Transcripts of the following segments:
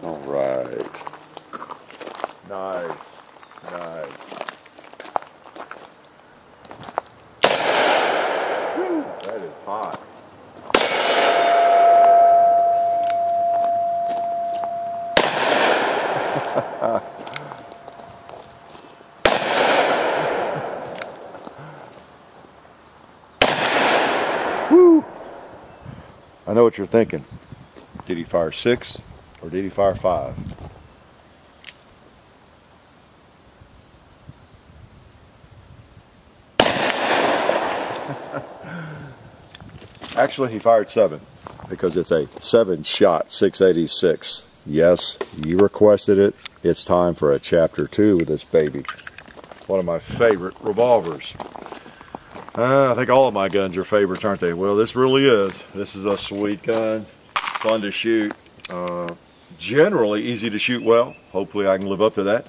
All right. Nice. Nice. Whew, that is hot. Woo! I know what you're thinking. Did he fire 6 or did he fire 5? Actually, he fired 7 because it's a 7-shot 686. Yes, you requested it. It's time for a chapter 2 with this baby. One of my favorite revolvers. I think all of my guns are favorites, aren't they? Well, this really is. This is a sweet gun. Fun to shoot. Generally easy to shoot well. Hopefully I can live up to that.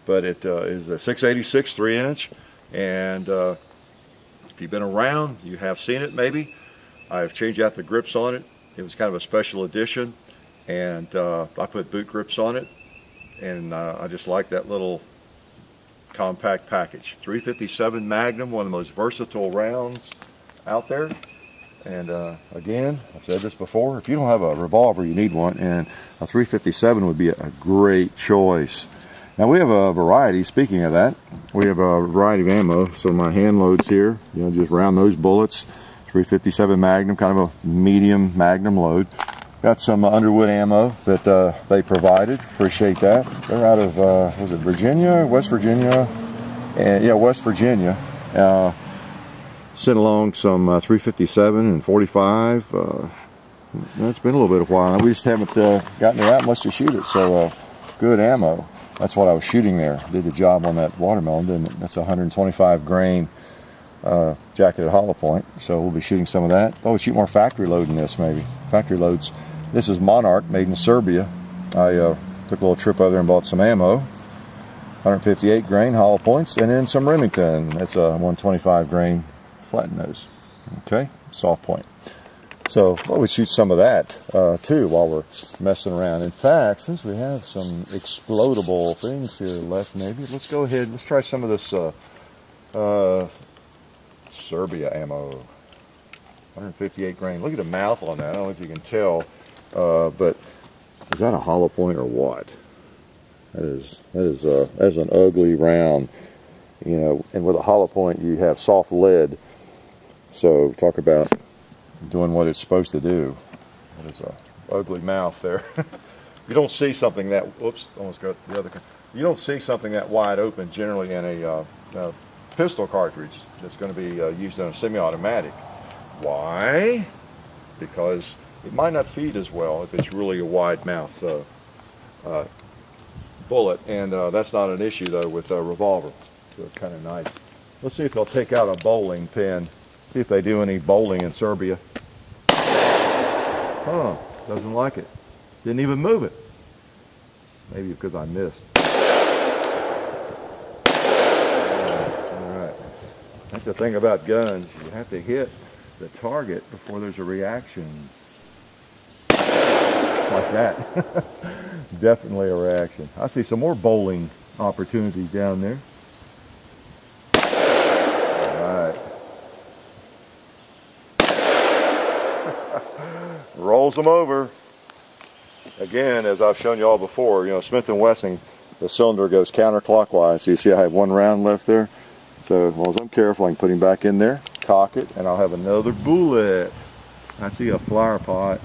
But it is a 686 3-inch. And if you've been around, you have seen it maybe. I've changed out the grips on it. It was kind of a special edition. And I put boot grips on it. And I just like that little compact package. 357 Magnum, one of the most versatile rounds out there. And again, I've said this before, if you don't have a revolver, you need one, and a 357 would be a great choice. Now we have a variety. Speaking of that, we have a variety of ammo. So my hand loads here, you know, just round those bullets. 357 Magnum, kind of a medium Magnum load. Got some Underwood ammo that they provided. Appreciate that. They're out of, was it Virginia, West Virginia? And yeah, West Virginia. Sent along some 357 and 45. That's been a little bit of a while. We just haven't gotten that much to shoot it. So good ammo. That's what I was shooting there. Did the job on that watermelon, didn't it? That's a 125 grain jacketed hollow point. So we'll be shooting some of that. Oh, we shoot more factory load in this maybe. Factory loads. This is Monarch, made in Serbia. I took a little trip over there and bought some ammo. 158 grain hollow points, and then some Remington. That's a 125 grain flat nose. Okay, soft point. So well, we shoot some of that too while we're messing around. In fact, since we have some explodable things here left, maybe let's go ahead. Let's try some of this Serbia ammo. 158 grain. Look at the mouth on that. I don't know if you can tell. But is that a hollow point or what? That is an ugly round, you know. And with a hollow point, you have soft lead. So talk about doing what it's supposed to do. That is a ugly mouth there. You don't see something that. Whoops! Almost got the other. You don't see something that wide open generally in a pistol cartridge that's going to be used in a semi-automatic. Why? Because it might not feed as well if it's really a wide mouth bullet, and that's not an issue though with a revolver. So it's kind of nice. Let's see if they'll take out a bowling pin. See if they do any bowling in Serbia. Huh, doesn't like it. Didn't even move it. Maybe because I missed. Alright. That's the thing about guns. You have to hit the target before there's a reaction. Like that. Definitely a reaction. I see some more bowling opportunities down there. Alright. Rolls them over. Again, as I've shown you all before, you know, Smith-Wesson, the cylinder goes counterclockwise. So you see I have one round left there. So as long as I'm careful, I can put him back in there, cock it, and I'll have another bullet. I see a flower pot.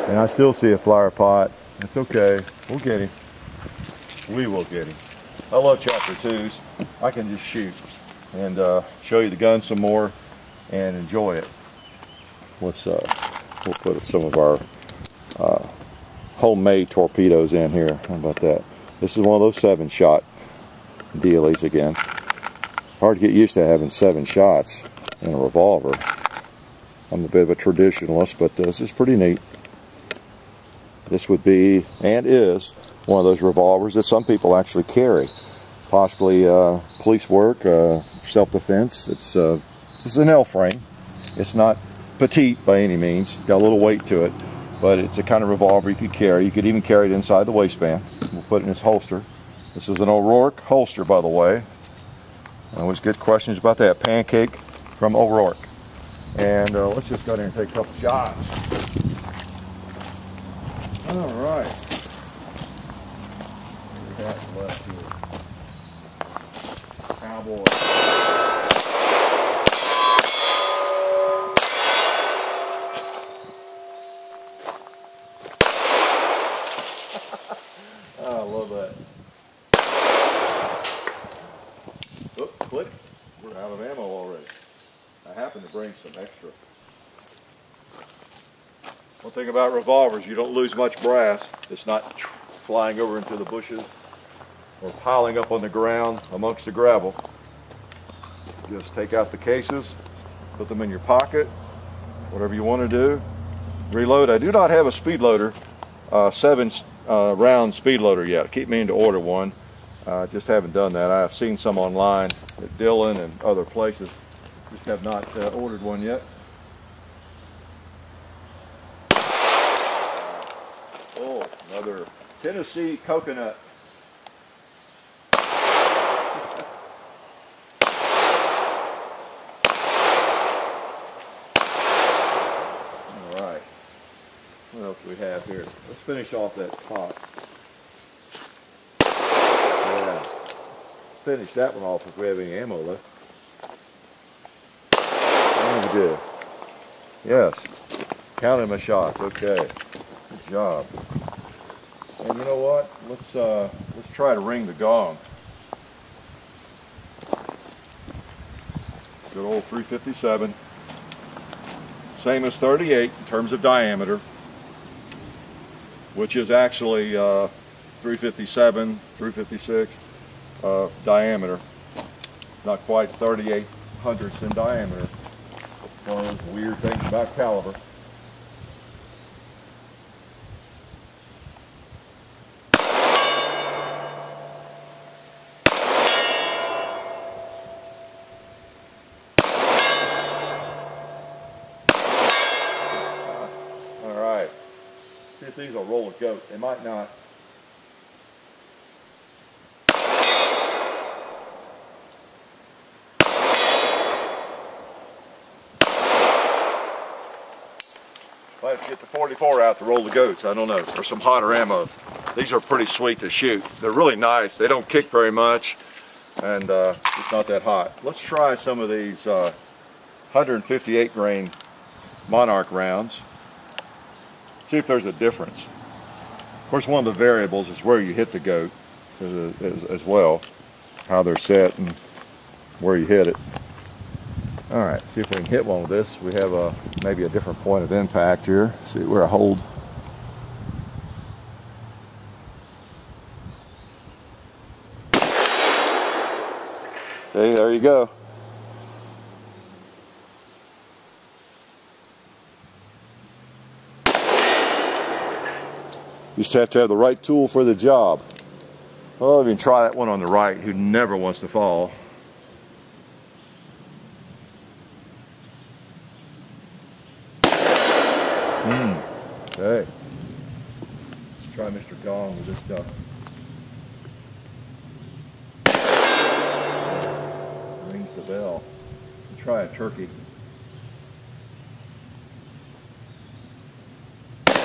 And I still see a flower pot. It's okay. We'll get him. We will get him. I love chapter 2s. I can just shoot and show you the gun some more and enjoy it. Let's we'll put some of our homemade torpedoes in here. How about that? This is one of those 7-shot dealies again. Hard to get used to having 7 shots in a revolver. I'm a bit of a traditionalist, but this is pretty neat. This would be, and is, one of those revolvers that some people actually carry. Possibly police work, self-defense. It's an L-frame. It's not petite by any means. It's got a little weight to it, but it's a kind of revolver you could carry. You could even carry it inside the waistband. We'll put it in its holster. This is an O'Rourke holster, by the way. I always get questions about that. Pancake from O'Rourke. And let's just go in there and take a couple shots. All right. We got left here. Cowboy. I love that. Oop, click. We're out of ammo already. I happen to bring some extra. One thing about revolvers, you don't lose much brass. It's not flying over into the bushes or piling up on the ground amongst the gravel. Just take out the cases, put them in your pocket, whatever you want to do. Reload. I do not have a speed loader, 7 round speed loader yet. I keep meaning to order one. Just haven't done that. I've seen some online at Dillon and other places. Just have not ordered one yet. Oh, another Tennessee coconut. Alright. What else do we have here? Let's finish off that pot. Yeah. Finish that one off if we have any ammo left. We did. Yes. Counting my shots. Okay. Good job. And you know what? Let's try to ring the gong. Good old 357. Same as 38 in terms of diameter, which is actually 357, 356 diameter. Not quite 38/100ths in diameter. One of those weird things about caliber. All right. See if these will roll a goat. They might not. Might have to get the 44 out to roll the goats, I don't know, or some hotter ammo. These are pretty sweet to shoot. They're really nice. They don't kick very much, and it's not that hot. Let's try some of these 158 grain Monarch rounds. See if there's a difference. Of course, one of the variables is where you hit the goat as well, how they're set and where you hit it. All right, see if we can hit one with this. We have maybe a different point of impact here. See where I hold. Okay, there you go. You just have to have the right tool for the job. Well, if you can try that one on the right, who never wants to fall. Okay. Let's try Mr. Gong with this stuff. Rings the bell. Let's try a turkey. Okay.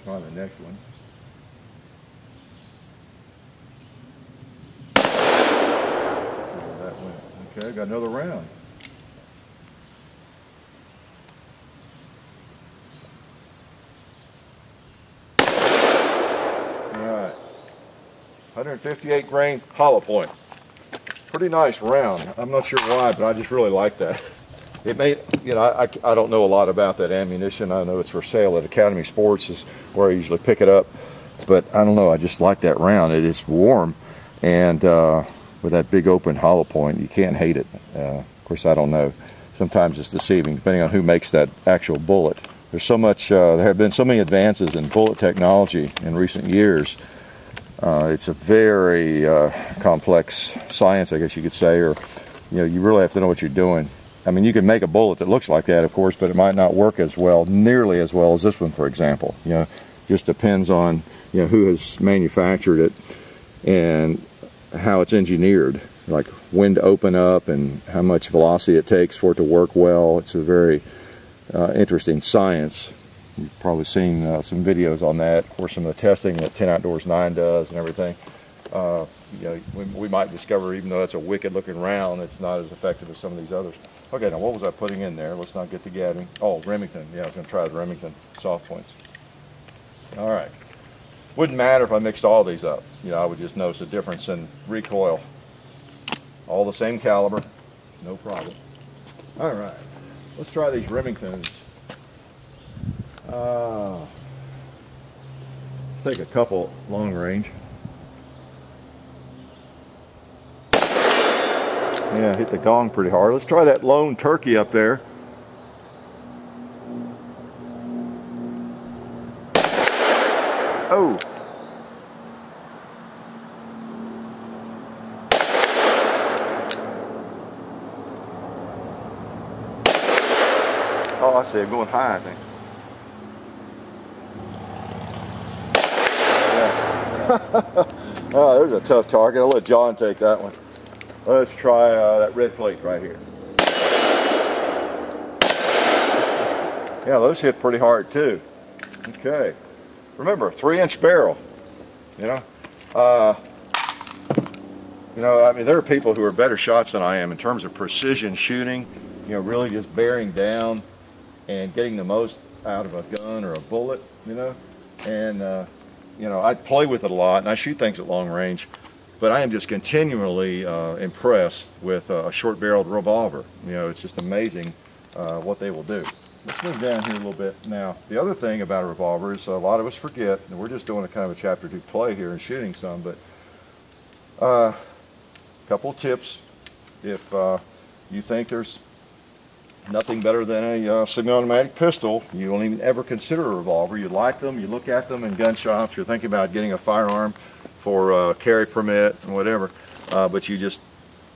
Try the next one. See where that went. Okay, got another round. Alright, 158 grain hollow point. Pretty nice round. I'm not sure why, but I just really like that. It may, you know, I don't know a lot about that ammunition. I know it's for sale at Academy Sports is where I usually pick it up. But I don't know, I just like that round. It is warm, and with that big open hollow point, you can't hate it. Of course, I don't know. Sometimes it's deceiving, depending on who makes that actual bullet. There's so much, there have been so many advances in bullet technology in recent years. It's a very complex science, I guess you could say, or you know, you really have to know what you're doing. I mean, you can make a bullet that looks like that, of course, but it might not work as well, nearly as well as this one, for example. You know, just depends on, you know, who has manufactured it and how it's engineered, like when to open up and how much velocity it takes for it to work well. It's a very interesting science. You've probably seen some videos on that, or some of the testing that 10 Outdoors 9 does and everything. You know, we might discover, even though that's a wicked looking round, it's not as effective as some of these others. Okay, now what was I putting in there? Let's not get the gabbing. Oh, Remington. Yeah, I was going to try the Remington soft points. All right. Wouldn't matter if I mixed all these up. You know, I would just notice a difference in recoil. All the same caliber, no problem. All right, let's try these Remingtons. Take a couple long range. Yeah, hit the gong pretty hard. Let's try that lone turkey up there. Oh. Oh, I see it going high, I think. Yeah. Oh, there's a tough target. I'll let John take that one. Let's try that red plate right here. Yeah, those hit pretty hard too. Okay. Remember, 3-inch barrel. You know, I mean, there are people who are better shots than I am in terms of precision shooting. You know, really just bearing down and getting the most out of a gun or a bullet. You know, and you know, I play with it a lot and I shoot things at long range. But I am just continually impressed with a short-barreled revolver. You know, it's just amazing what they will do. Let's move down here a little bit. Now, the other thing about a revolver is a lot of us forget, and we're just doing a kind of a chapter 2 play here and shooting some, but a couple of tips. If you think there's nothing better than a semi-automatic pistol, you don't even ever consider a revolver. You like them, you look at them in gun shops, you're thinking about getting a firearm for carry permit and whatever, but you just,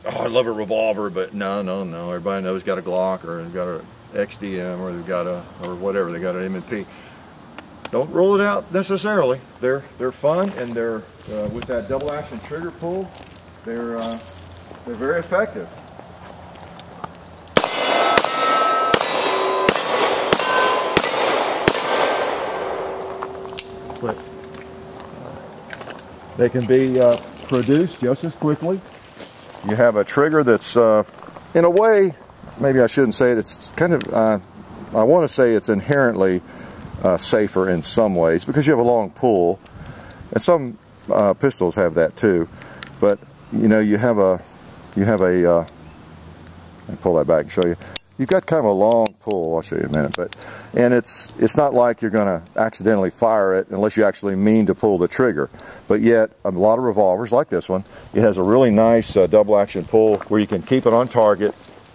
oh, I love a revolver, but no, everybody knows got a Glock or they've got a XDM or they've got a, or whatever, they got an M&P. Don't roll it out necessarily. They're fun, and they're with that double action trigger pull, they're very effective. But they can be produced just as quickly. You have a trigger that's, in a way, maybe I shouldn't say it, it's kind of, I want to say it's inherently safer in some ways because you have a long pull, and some pistols have that too. But you know, you have a, let me pull that back and show you. You've got kind of a long pull. I'll show you in a minute, and it's not like you're going to accidentally fire it unless you actually mean to pull the trigger. But yet, a lot of revolvers like this one, it has a really nice double action pull where you can keep it on target,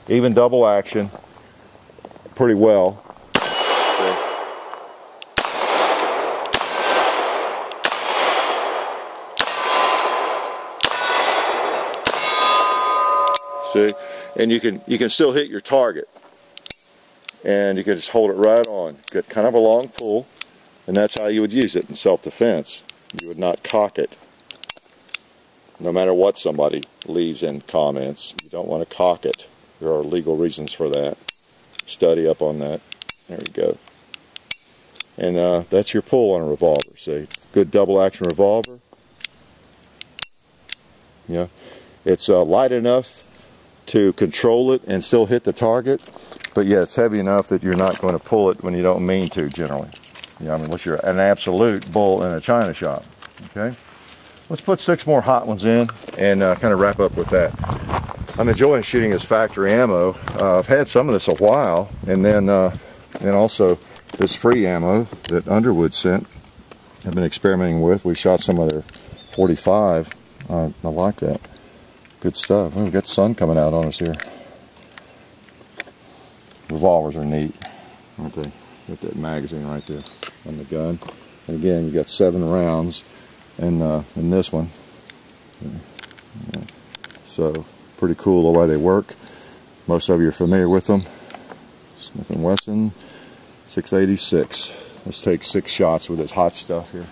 even double action, pretty well. See, and you can still hit your target, and you can just hold it right on. Get kind of a long pull, and that's how you would use it in self-defense. You would not cock it, no matter what somebody leaves in comments. You don't want to cock it. There are legal reasons for that. Study up on that. There you go. And that's your pull on a revolver. See, it's a good double action revolver. Yeah, it's light enough to control it and still hit the target, but yeah, it's heavy enough that you're not going to pull it when you don't mean to generally. You know, I mean, unless you're an absolute bull in a china shop. Okay, let's put 6 more hot ones in and kind of wrap up with that. I'm enjoying shooting this factory ammo. I've had some of this a while, and then also this free ammo that Underwood sent. I've been experimenting with. We shot some of their 45. I like that. Good stuff. Oh, we've got sun coming out on us here. Revolvers are neat, aren't they? Got that magazine right there on the gun. And again, you got 7 rounds in this one. Yeah. So pretty cool the way they work. Most of you are familiar with them. Smith-Wesson 686. Let's take 6 shots with this hot stuff here.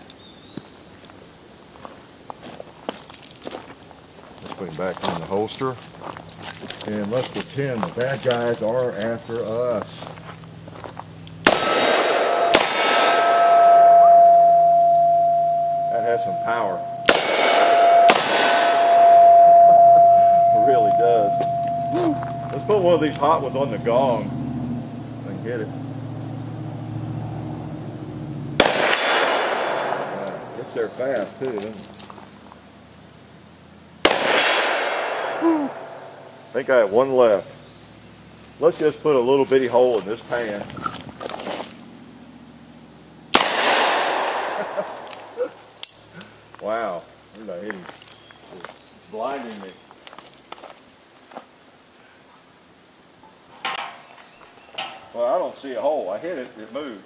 Let's put him back in the holster. And let's pretend the bad guys are after us. That has some power. It really does. Woo. Let's put one of these hot ones on the gong. If I can get it. Gets there fast too, doesn't it? Woo. I think I have one left. Let's just put a little bitty hole in this pan. Wow, look at that hitting. It's blinding me. Well, I don't see a hole. I hit it, it moved.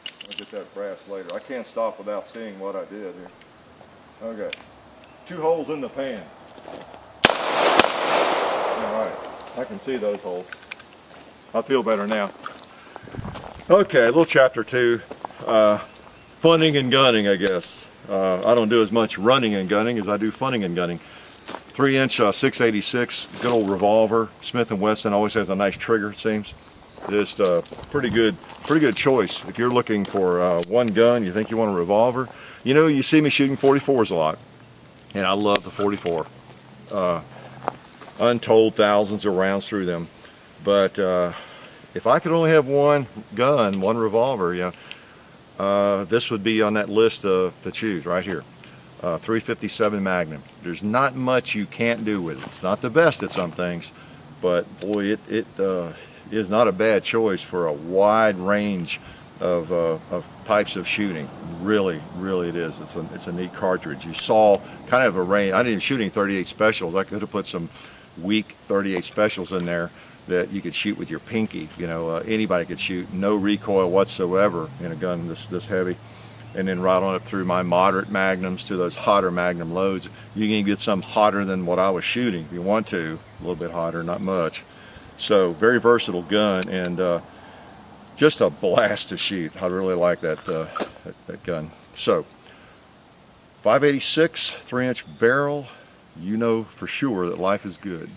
I'll get that brass later. I can't stop without seeing what I did here. Okay, 2 holes in the pan. Alright, I can see those holes. I feel better now. Okay, a little chapter 2. Funning and gunning, I guess. I don't do as much running and gunning as I do funning and gunning. 3-inch 686, good old revolver. Smith-Wesson always has a nice trigger, it seems. Just pretty good choice. If you're looking for one gun, you think you want a revolver. You know, you see me shooting 44s a lot, and I love the 44. Untold thousands of rounds through them. But if I could only have one gun, one revolver, yeah, this would be on that list to choose right here. 357 Magnum. There's not much you can't do with it. It's not the best at some things, but boy, it is not a bad choice for a wide range of types of shooting. Really it is. It's a neat cartridge. You saw kind of a range. I didn't even shoot any 38 specials. I could have put some weak 38 specials in there that you could shoot with your pinky. You know, anybody could shoot, no recoil whatsoever in a gun this heavy. And then right on up through my moderate magnums to those hotter magnum loads. You can get some hotter than what I was shooting if you want to, a little bit hotter, not much. So very versatile gun, and just a blast to shoot. I really like that gun. So 586 3-inch barrel, you know for sure that life is good.